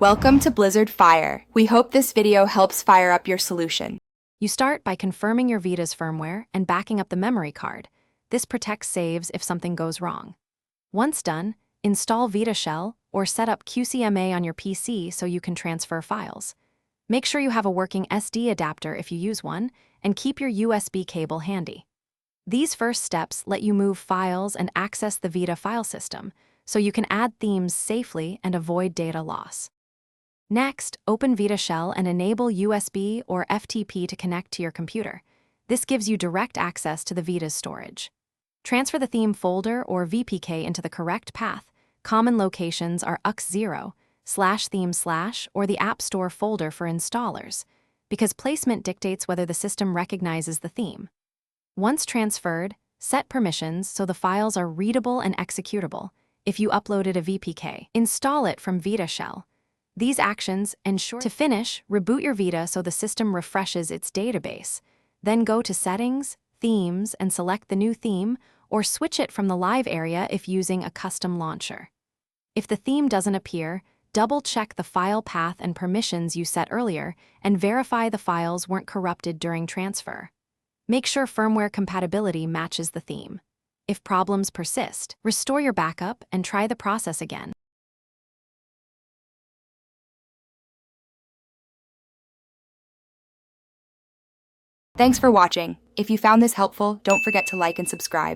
Welcome to Blizzard Fire. We hope this video helps fire up your solution. You start by confirming your Vita's firmware and backing up the memory card. This protects saves if something goes wrong. Once done, install Vita Shell or set up QCMA on your PC so you can transfer files. Make sure you have a working SD adapter if you use one, and keep your USB cable handy. These first steps let you move files and access the Vita file system, so you can add themes safely and avoid data loss. Next, open Vita Shell and enable USB or FTP to connect to your computer. This gives you direct access to the Vita's storage. Transfer the theme folder or VPK into the correct path. Common locations are ux0, /theme/ or the App Store folder for installers, because placement dictates whether the system recognizes the theme. Once transferred, set permissions so the files are readable and executable. If you uploaded a VPK, install it from Vita Shell. These actions ensure to finish, reboot your Vita so the system refreshes its database. Then go to Settings, Themes, and select the new theme, or switch it from the live area if using a custom launcher. If the theme doesn't appear, double-check the file path and permissions you set earlier and verify the files weren't corrupted during transfer. Make sure firmware compatibility matches the theme. If problems persist, restore your backup and try the process again. Thanks for watching. If you found this helpful, don't forget to like and subscribe.